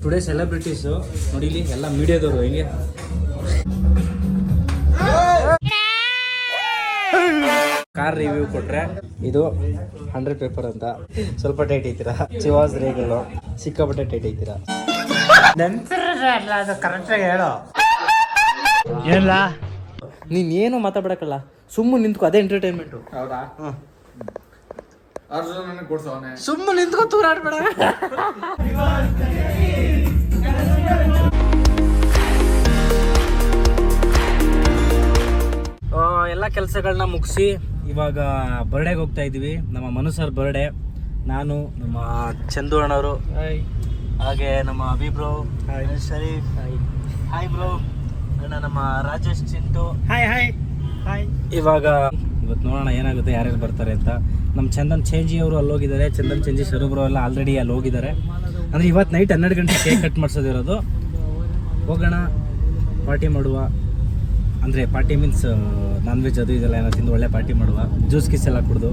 Today celebrities ನೋಡಿ ಇಲ್ಲಿ ಎಲ್ಲ ಮೀಡಿಯಾದವರು ಹೆಂಗೆ ಕಾರ್ ರಿವ್ಯೂ ಕೊಟ್ರೆ ಇದು 100 ಪೇಪರ್ ಅಂತ ಸ್ವಲ್ಪ ಟೈಟ್ ಐತೀರಾ. ಚಿವಾಸ್ ರೇಗಳು ಸಿಕ್ಕಾಪಟ್ಟೆ ಟೈಟ್ ಐತೀರಾ. ಅದು ಕರೆಕ್ಟಾಗಿ ಹೇಳೋ ಏನಿಲ್ಲ, ನೀನ್ ಏನು ಮಾತಾಡಬೇಕಲ್ಲ, ಸುಮ್ಮನೆ ನಿಂತ್ಕೊ, ಅದೇ ಎಂಟರ್ಟೈನ್ಮೆಂಟು. ಹೌದಾ? ಸುಮ್ಮನೆ ನಿಂತ್ಕೊ, ತೂರಾಡ್ಬೇಡ. ಎಲ್ಲ ಕೆಲಸಗಳನ್ನ ಮುಗಿಸಿ ಇವಾಗ ಬರ್ಡೇಗೆ ಹೋಗ್ತಾ ಇದ್ದೀವಿ. ನಮ್ಮ ಮನು ಸರ್ ಬರ್ಡೇ. ನಾನು, ನಮ್ಮ ಚಂದು ಅಣ್ಣವರು, ಹಾಗೆ ನಮ್ಮ Abhi bro, Sharif, hi bro, ಅಣ್ಣ ನಮ್ಮ ರಾಜೇಶ್ ಚಿಂಟು, ಹಾಯ್. ಇವತ್ತು ನೋಡೋಣ ಏನಾಗುತ್ತೆ, ಯಾರ್ಯಾರು ಬರ್ತಾರೆ ಅಂತ. ನಮ್ಮ ಚಂದನ್ ಚೇಂಜಿ ಅವರು ಅಲ್ಲಿ ಹೋಗಿದ್ದಾರೆ. ಚಂದನ್ ಚೇಂಜಿ ಶರೂಬ್ರು ಎಲ್ಲ ಆಲ್ರೆಡಿ ಅಲ್ಲಿ ಹೋಗಿದ್ದಾರೆ. ಅಂದರೆ ಇವತ್ತು ನೈಟ್ 12 ಗಂಟೆ ಕೇಕ್ ಕಟ್ ಮಾಡಿಸೋದಿರೋದು. ಹೋಗೋಣ, ಪಾರ್ಟಿ ಮಾಡುವ. ಅಂದರೆ ಪಾರ್ಟಿ ಮೀನ್ಸ್ ನಾನ್ ವೆಜ್ ಅದು ಇದೆಲ್ಲ ಏನೋ ತಿಂದು ಒಳ್ಳೆ ಪಾರ್ಟಿ ಮಾಡುವ. ಜ್ಯೂಸ್ ಕಿಸ್ ಎಲ್ಲ ಕುಡಿದು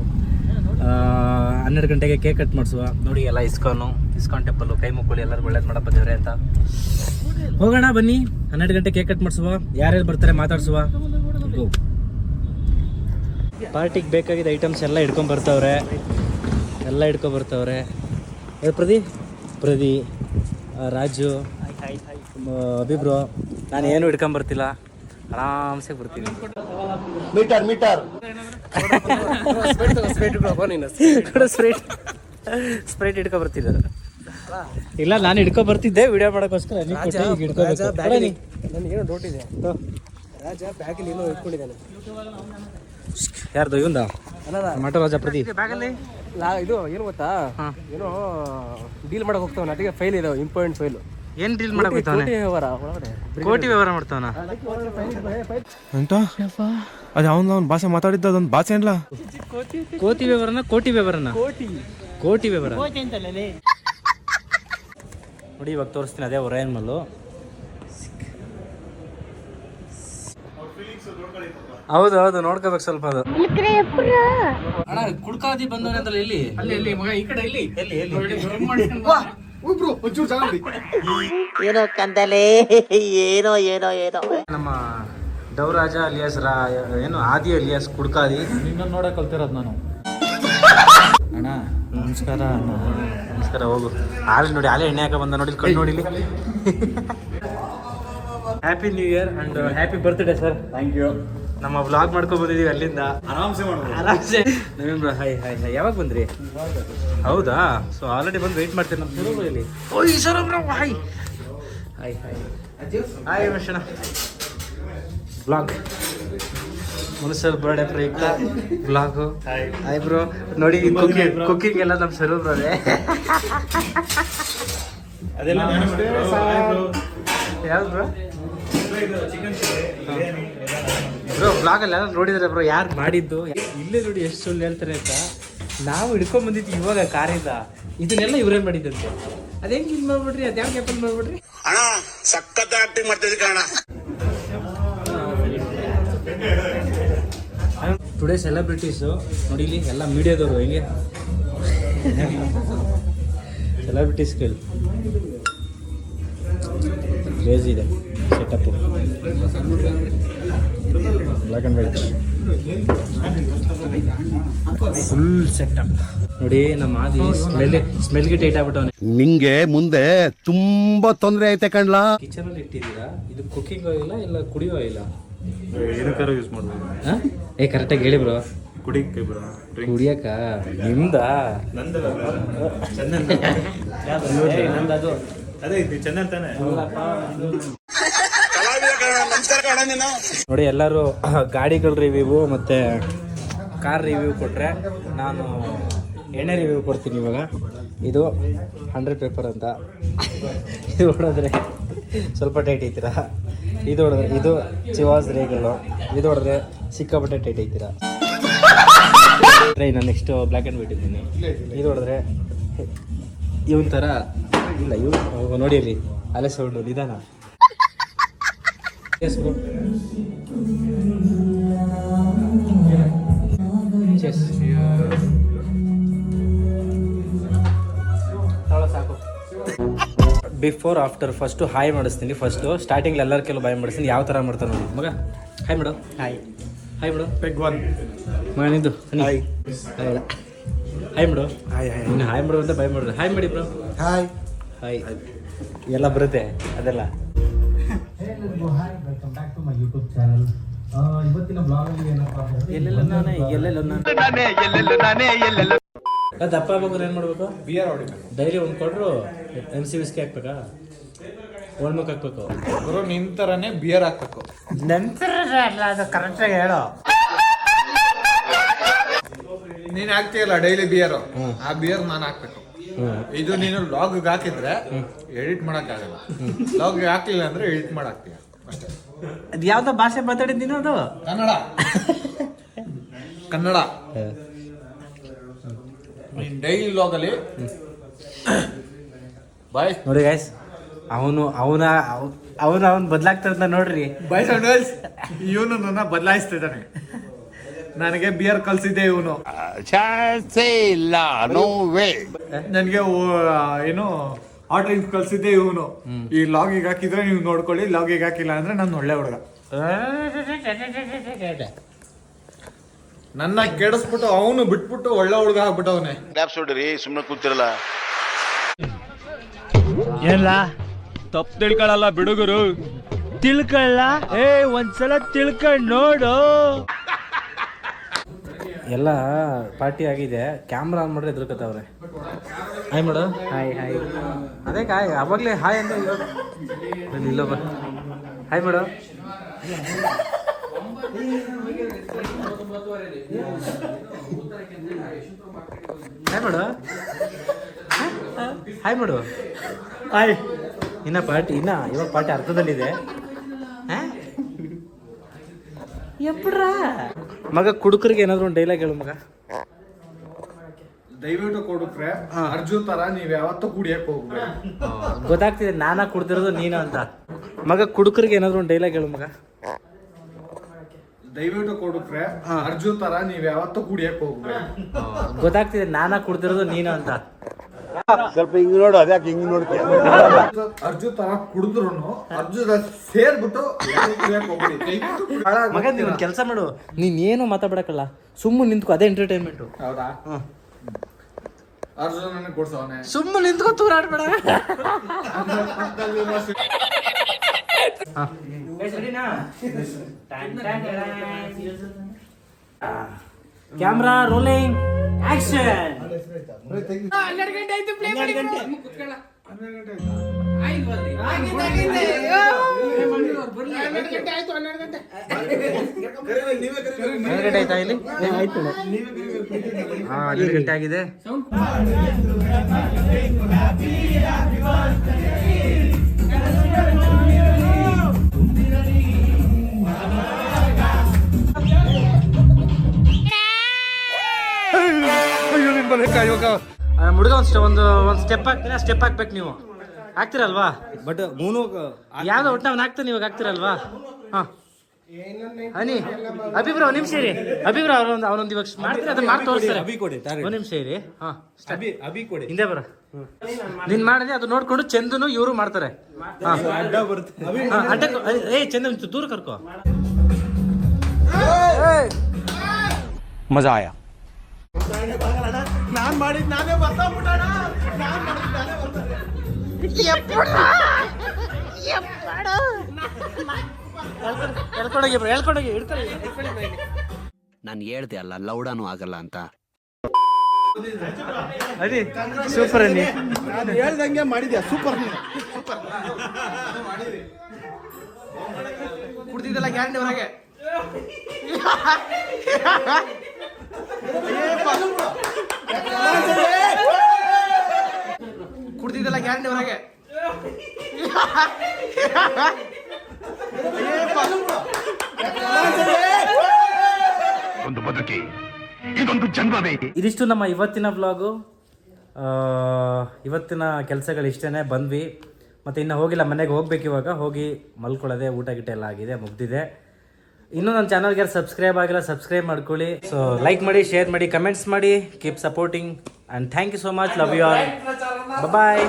12 ಗಂಟೆಗೆ ಕೇಕ್ ಕಟ್ ಮಾಡಿಸುವ. ನೋಡಿ ಎಲ್ಲ ಇಸ್ಕಾನ್ ಟೆಂಪಲ್ಲು, ಕೈ ಮುಕ್ಕೊಳ್ಳಿ, ಎಲ್ಲರಿಗೂ ಒಳ್ಳೇದು ಮಾಡಪ್ಪ ದೇವ್ರೆ ಅಂತ. ಹೋಗೋಣ ಬನ್ನಿ, 12 ಗಂಟೆ ಕೇಕ್ ಕಟ್ ಮಾಡಿಸುವ. ಯಾರ್ಯಾರು ಬರ್ತಾರೆ ಮಾತಾಡ್ಸುವ. ಪಾರ್ಟಿಗೆ ಬೇಕಾಗಿದ್ದ ಐಟಮ್ಸ್ ಎಲ್ಲ ಹಿಡ್ಕೊಂಬರ್ತವ್ರೆ. ಪ್ರದಿ, ರಾಜು, ಅಭಿಬ್ರು. ನಾನು ಏನು ಹಿಡ್ಕೊಂಬರ್ತಿಲ್ಲ, ಆರಾಮ್ಸೆ ಬರ್ತೀನಿ. ಮೀಟರ್ ಸ್ಪ್ರೈಟ್ ಹಿಡ್ಕೊ ಬರ್ತಿದ್ದಾರೆ. ಇಲ್ಲ, ನಾನು ಹಿಡ್ಕೊ ಬರ್ತಿದ್ದೆ ವಿಡಿಯೋ ಮಾಡೋಕ್ಕೋಸ್ಕರ. ನನಗೇನೋ ಡೌಟ್ ಇದೆ. ರಾಜ ಬ್ಯಾಗಲ್ಲಿ ಏನೋ ಇಟ್ಕೊಂಡಿದ್ದಾನೆ. ಯಾರ್ದು? ಇವಂದ ಮಟ ರಾಜ ಪ್ರದೀಪ್. ಇದು ಏನು ಗೊತ್ತಾ, ಏನೋ ಡೀಲ್ ಮಾಡಕ್ ಹೋಗ್ತಾವ. ಅದಕ್ಕೆ ಫೈಲ್ ಇದಾವೆ, ಇಂಪಾರ್ಟೆಂಟ್ ಫೈಲ್. ಏನ್ ಡೀಲ್ ಮಾಡಕ್ ಹೋಗ್ತಾನೆ? ಕೋಟಿ ವ್ಯವಹಾರ ಮಾಡ್ತಾವನ ಅಂತ. ಅದು ಅವನ ಭಾಷೆ ಮಾತಾಡಿದ್ದ, ಅದೊಂದು ಭಾಷೆ ಅಲ್ಲ. ಕೋಟಿ ವ್ಯವಹಾರನ ಕೋಟಿ ವ್ಯವಹಾರ ನೋಡಿ. ಇವಾಗ ತೋರಿಸ್ತೀನಿ, ಅದೇ ಒರೈನ್ ಮಲ್ಲು. ಹೌದು ನೋಡ್ಕೋಬೇಕು ಸ್ವಲ್ಪ. ಅದು ಅಣ್ಣ ಕುಡ್ಕಾದಿ ಬಂದವನೇ ಅಂತಲ್ಲ. ಇಲ್ಲಿ ಮಗ, ಈ ಕಡೆ ಎಲ್ಲಿ ಏನೋ ಕಂದಲೆ, ಏನೋ ನಮ್ಮ ಡವರಾಜ ಅಲಿಯಾಸ್ ಏನು ಆದಿ ಅಲಿಯಾಸ್ ಕುಡ್ಕಾದಿ. ನಿನ್ನ ನೋಡಕ್ ಕಲ್ತಿರೋದು ನಾನು. ಅಣ್ಣ ನಮಸ್ಕಾರ. ಹೋಗು. ನೋಡಿ ಆಲೆ ಎಣ್ಣೆ ಹಾಕ ಬಂದ. ನೋಡಿ ಕಣ್ಣು ನೋಡಿಲಿ. Happy new year and happy birthday sir. Thank you. ನಮ್ಮ ವ್ಲಾಗ್ ಮಾಡ್ಕೊ ಬಂದಿದೀವಿ ಅಲ್ಲಿಂದ. ಆರಾಮ್ಸೆ. ನವೀನ್ ಹಾಯ್. ಯಾವಾಗ ಬಂದ್ರಿ? ಹೌದಾ? ಸೊ ಆಲ್ರೆಡಿ ಬಂದು ವೆಯ್ಟ್ ಮಾಡ್ತೀನಿ ನಮ್ಮ ಶುರುಗಳಲ್ಲಿ. ಹಾಯ್ ಮನುಷ್ಯನ ಬ್ಲಾಗ್ ಮನುಷ್ಯರ್ ಬರ್ಡೇ ಪ್ರಯುಕ್ತ ಬ್ಲಾಗು. Hi bro. ನೋಡಿ ಕುಕ್ಕಿಂಗ್ ಎಲ್ಲ ನಮ್ಮ ಶುರುಬ್ರೇ. ಯಾವ್ದು ಬ್ರೋ? ಬ್ರೋ ಬ್ಲಾಗಲ್ಲಿ ಎಲ್ಲ ನೋಡಿದ್ರೆ ಬ್ರೋ ಯಾರು ಮಾಡಿದ್ದು ಇಲ್ಲೇ ನೋಡಿ ಎಷ್ಟು ಸುಳ್ಳು ಹೇಳ್ತಾರೆ ಅಂತ. ನಾವು ಹಿಡ್ಕೊಂಡ್ ಬಂದಿದ್ವಿ ಇವಾಗ ಕಾರಿಂದ. ಇದನ್ನೆಲ್ಲ ಇವರೇ ಮಾಡಿದ್ದಂತೆ. ಅದೇಂಗ್ ಇದು ಮಾಡ್ಬಿಡ್ರಿ, ಅದ್ಯಾವ ಕ್ಯಾಪಲ್ ಮಾಡ್ಬಿಡ್ರಿ. ಟುಡೇ ಸೆಲೆಬ್ರಿಟೀಸು ನೋಡಿ ಇಲ್ಲಿ ಎಲ್ಲ ಮೀಡಿಯಾದವರು ಹೆಂಗೆ ಸೆಲೆಬ್ರಿಟೀಸ್ಗಳು. ಕ್ರೇಜ್ ಇದೆ setup. Black and white full setup ನೋಡಿ. ನಮ್ಮ ಆದಿ ಸ್ಮೆಲ್ಗೆ ಟೈಟ್ ಆಗ್ಬಿಟ್ಟವನೆ. ನಿಂಗೆ ಮುಂದೆ ತುಂಬಾ ತೊಂದರೆ ಐತೆ ಕಣ್ಲಾ. ಕಿಚನ್ ಅಲ್ಲಿ ಇಟ್ಟಿದ್ದೀರಾ. ಇದು ಕುಕಿಂಗ್ ಆಯಿಲ್ಲ ಇಲ್ಲ ಕುಡಿಯೋ ಇಲ್ಲ? ಏನಕ್ಕಾರ ಯೂಸ್ ಮಾಡ್ಬೋದು. ಕರೆಕ್ಟಾಗಿ ಹೇಳಿ ಬ್ರೋ. ಕುಡಿಯಕ್ಕ ನಿಮ್ದ ನೋಡಿ. ಎಲ್ಲರೂ ಗಾಡಿಗಳ ರಿವ್ಯೂ ಮತ್ತೆ ಕಾರ್ ರಿವ್ಯೂ ಕೊಟ್ರೆ ನಾನು ಎಣ್ಣೆ ರಿವ್ಯೂ ಕೊಡ್ತೀನಿ ಇವಾಗ. ಇದು 100 ಪೇಪರ್ ಅಂತ. ಇದು ಹೊಡೆದ್ರೆ ಸ್ವಲ್ಪ ಟೈಟ್ ಐತೀರಾ. ಇದು ಹೊಡೆದ್ರೆ ಇದು ಚಿವಾಸ್ ರೇಗಳು. ಇದು ಹೊಡೆದ್ರೆ ಸಿಕ್ಕಾಪಟ್ಟೆ ಟೈಟ್ ಐತೀರಾ. ನಾನು ನೆಕ್ಸ್ಟ್ ಬ್ಲ್ಯಾಕ್ ಆ್ಯಂಡ್ ವೈಟ್ ಇದ್ದೀನಿ. ಇದು ಹೊಡೆದ್ರೆ ಇವನ್ ಥರ ಇಲ್ಲ. ಇವ್ ನೋಡಿ ಅಲ್ಲಿ ಅಲೆ ಸೌಂಡು ನಿಧಾನ. S bro. ಚೆಸ್ ಸಾಕು. ಬಿಫೋರ್ ಆಫ್ಟರ್ ಫಸ್ಟು ಹಾಯ್ ಮಾಡಿಸ್ತೀನಿ. ಫಸ್ಟು ಸ್ಟಾರ್ಟಿಂಗ್ ಎಲ್ಲರ ಕೆಲವು ಬಾಯ್ ಮಾಡಿಸ್ತೀನಿ. ಯಾವ ಥರ ಮಾಡ್ತಾನೆ ನೋಡಿ ಮಗ. Hi madam. Hi hi madam. Peg one ಮಗ ನಿಂದು. Hi hi madam. Hi hi ಇನ್ನು ಹಾಯ್ ಮಾಡು ಅಂತ ಬಾಯ್ ಮಾಡಿದ್ರೆ ಹಾಯ್ ಮಾಡಿ ಬ್ರೋ. ಹಾಯ್ ಹಾಯ್ ಎಲ್ಲ ಬರುತ್ತೆ ಅದೆಲ್ಲ. Welcome back to my YouTube channel. ಇವತ್ತಿನ ಬ್ಲಾಗಲ್ಲಿ ಏನಪ್ಪ ಎಲ್ಲೆಲ್ಲ ನಾನೇ ದಪ್ಪ ಆಗ್ಬೇಕು ಏನು ಮಾಡಬೇಕು? ಬಿಯರ್ ಹೊಡಿಬೇಕು. ಡೈಲಿ ಒಂದು ಕೊಟ್ಟರು MC ವಿಸ್ಕಿ ಹಾಕ್ಬೇಕಾ? ಒಳ್ಮಕ್ ಹಾಕ್ಬೇಕು. ಗುರು ನಿನ್ ಥರನೇ ಬಿಯರ್ ಹಾಕ್ಬೇಕು. ನಂತರ ಅಲ್ಲ, ಅದು ಕರೆಕ್ಟಾಗಿ ಹೇಳೋ. ನೀನ್ ಹಾಕ್ತೀಯಲ್ಲ ಡೈಲಿ ಬಿಯರ್, ಆ ಬಿಯರ್ ನಾನು ಹಾಕ್ಬೇಕು. ಇದು ನೀನು ಲಾಗ್ಗೆ ಹಾಕಿದ್ರೆ ಎಡಿಟ್ ಮಾಡಕ್ಕಾಗಲ್ಲ. ಲಾಗ್ಗೆ ಹಾಕ್ಲಿಲ್ಲ ಅಂದ್ರೆ ಎಡಿಟ್ ಮಾಡಾಕ್ತೀಯ ಅಷ್ಟೇ. ಅದು ಯಾವ್ದೋ ಭಾಷೆ ಮಾತಾಡಿದ್ದೀನಿ ಅದು ಕನ್ನಡ. ಕನ್ನಡ ನೀನ್ ಡೈಲಿ ಲಾಗಲ್ಲಿ ಬಾಯ್ ನೋಡಿ ಗೈಸ್, ಅವನು ಬದಲಾಗ್ತಾರಂತ ನೋಡ್ರಿ. ಬಾಯ್ ಸೌಂಡರ್ಸ್, ಇವನು ನನ್ನ ಬದಲಾಯಿಸ್ತಿದ್ದಾನೆ. ನನಗೆ ಬಿಯರ್ ಕಲ್ಸಿದ್ದೆ ಇವನು. ನನಗೆ ಏನು ಹಾಟ್ ಡ್ರಿಂಕ್ಸ್ ಕಲ್ಸಿದ್ದೆ ಇವನು. ಈ ಲಾಗಿಗೆ ಹಾಕಿದ್ರೆ ನೀವು ನೋಡ್ಕೊಳ್ಳಿ, ಲಾಗಿಗೆ ಹಾಕಿಲ್ಲ ಅಂದ್ರೆ ನಾನು ಒಳ್ಳೆ ಹುಡುಗ. ನನ್ನ ಕೆಡಿಸ್ಬಿಟ್ಟು ಅವನು ಬಿಟ್ಬಿಟ್ಟು ಒಳ್ಳೆ ಹುಡುಗ ಆಗ್ಬಿಟ್ಟವನೆ. ಸುಮ್ಮನೆ ಕೂತಿರಲ್ಲ. ಏನ್ಲ ತಪ್ಪು ತಿಳ್ಕೊಳ್ಳಲ್ಲ ಬಿಡುಗರು, ತಿಳ್ಕೊಳ್ಳ. ಒಂದ್ಸಲ ತಿಳ್ಕೊಂಡ್ ನೋಡು. ಎಲ್ಲ ಪಾರ್ಟಿ ಆಗಿದೆ. ಕ್ಯಾಮ್ರಾ ಆನ್ ಮಾಡ್ರೆ ಎದುರ್ಕತ್ತವ್ರೆ. ಹಾಯ್ ಮಾಡು. Hi hi. ಅದೇ ಕಾಯ್ ಅವಾಗಲೇ ಹಾಯ್ ಅಂತ ಇಲ್ಲೋ ಬಾ. ಹಾಯ್ ಮಾಡು. ಹಾಯ್ ಮಾಡು. ಹಾಯ್ ಮಾಡು. ಹಾಯ್. ಇನ್ನ ಇವಾಗ ಪಾರ್ಟಿ ಅರ್ಥದಲ್ಲಿದೆ. ಎಪ್ಪಡ್ರಾ ಮಗ, ಕುಡುಕರಿಗೆ ಏನಾದ್ರು ಒಂದು ಡೈಲಾಗ್ ಹೇಳು ಮಗ. ದಯವಿಟ್ಟು ಕೊಡುಕ್ರೆ ಅರ್ಜುನ್ ತರ ನೀವ್ ಯಾವತ್ತೂ ಕುಡಿಯಕ್ ಹೋಗ್ಬೇಡಿ. ಗೊತ್ತಾಗ್ತಿದೆ ನಾನಾ ಕುಡ್ದಿರೋದು ನೀನು ಅಂತ. ಮಗ, ಕುಡುಕರಿಗೆ ಏನಾದ್ರು ಒಂದು ಡೈಲಾಗ್ ಹೇಳು ಮಗ. ದಯವಿಟ್ಟು ಕೊಡುಕ್ರೆ ಅರ್ಜುನ್ ತರ ನೀವ್ ಯಾವತ್ತೂ ಕುಡಿಯಕ್ ಹೋಗ್ಬೇಡಿ. ಗೊತ್ತಾಗ್ತಿದೆ ನಾನಾ ಕುಡ್ದಿರೋದು ನೀನು ಅಂತ. ಸ್ವಲ್ಪ ಹಿಂಗ್ ನೋಡು, ಅದ್ಯಾಕೆ ಹಿಂಗ್ ನೋಡ್ತೀಯ? ಅರ್ಜುನ್ ತರ ಕುಡಿದ್ರು ಅರ್ಜುನ್ ಸೇರ್ಬಿಟ್ಟು ಕುಡಿಯಕ್ ಹೋಗ್ಬೇಡಿ. ಮಗ, ನೀನ್ ಒಂದು ಕೆಲಸ ಮಾಡು, ನೀನ್ ಏನು ಮಾತಾಡ್ಬೇಕಲ್ಲ, ಸುಮ್ಮನೆ ನಿಂತ್ಕೊ, ಅದೇ ಎಂಟರ್ಟೈನ್ಮೆಂಟು. ಹೌದಾ? ಅರ್ಜುನ್ ನನಗೆ ಕೊಡ್ಸವನೆ. ಸುಮ್ಮನೆ ನಿಂತ್ಕೊ, ತೂರಾಡ್ಬೇಡ. Camera rolling action. ಆಯ್ತಾ ಇಲ್ಲಿ? ಆಯ್ತು. 12 ಗಂಟೆ ಆಗಿದೆ. ಹುಡುಗ ಒಂದು ಸ್ಟೆಪ್ ಹಾಕ್ತೀನಿ, ಸ್ಟೆಪ್ ಹಾಕ್ಬೇಕು. ನೀವು ಹಾಕ್ತಿರಲ್ವಾ? ಬಟ್ ಮೂನು ಯಾವ್ದೋ ಒಟ್ಟು ಅವ್ನು ಹಾಕ್ತಾನೆ, ಇವಾಗ ಹಾಕ್ತಿರಲ್ವಾ? ಹಾ ಹನಿ ಅಭಿಬ್ರ ನಿಮಿಷ ಇರಿ. ಅಭಿಬ್ರ ಅವನೊಂದು ಇವಾಗ ಮಾಡ್ತೀನಿ, ಅದನ್ನ ಮಾಡಿ ತೋರಿಸ್ತಾರೆ. ಒಂದು ನಿಮಿಷ ಇರಿ. ಹಾ ಹಿಂದೆ ಬರ. ನೀನ್ ಮಾಡಿದೆ ಅದು ನೋಡ್ಕೊಂಡು ಚಂದನು ಇವರು ಮಾಡ್ತಾರೆ. ಚಂದನ್ ದೂರ ಕರ್ಕೋ. ಮಜಾ ಆಯಾ. ನಾನ್ ಮಾಡಿದ್ ನಾನೇ ಬರ್ತಾಬಿಟ್ಟಣ. ನಾನು ಹೇಳ್ದೆ ಅಲ್ಲ ಲೌಡಾನು ಆಗಲ್ಲ ಅಂತ. ಅದೇ ಸೂಪರ್ ಅನ್ನಿ. ನಾನು ಹೇಳ್ದಂಗೆ ಮಾಡಿದ್ಯಾ? ಸೂಪರ್. ಕುಡ್ದಿದ್ದಲ್ಲ ಗ್ಯಾರಂಟಿ ಹೊರಗೆ. ಕುಡ್ದಿದ್ದಲ್ಲ ಗ್ಯಾರಂಟಿ ಹೊರಗೆ. ಒಂದು ಬದುಕಿ ಇದೊಂದು ಜನ್ಮವೇ. ಇದಿಷ್ಟು ನಮ್ಮ ಇವತ್ತಿನ ವ್ಲಾಗು. ಇವತ್ತಿನ ಕೆಲಸಗಳು ಇಷ್ಟೇ. ಬಂದ್ವಿ ಮತ್ತು ಇನ್ನು ಹೋಗಿಲ್ಲ, ಮನೆಗೆ ಹೋಗ್ಬೇಕು. ಇವಾಗ ಹೋಗಿ ಮಲ್ಕೊಳ್ಳೋದೆ, ಊಟ ಗಿಟ ಎಲ್ಲ ಆಗಿದೆ, ಮುಗ್ದಿದೆ. ಇನ್ನೂ ನನ್ನ ಚಾನಲ್ಗೆ ಸಬ್ಸ್ಕ್ರೈಬ್ ಆಗಿಲ್ಲ, ಸಬ್ಸ್ಕ್ರೈಬ್ ಮಾಡ್ಕೊಳ್ಳಿ. ಸೊ ಲೈಕ್ ಮಾಡಿ, ಶೇರ್ ಮಾಡಿ, ಕಮೆಂಟ್ಸ್ ಮಾಡಿ. Keep supporting and thank you so much. Love you all. Bye.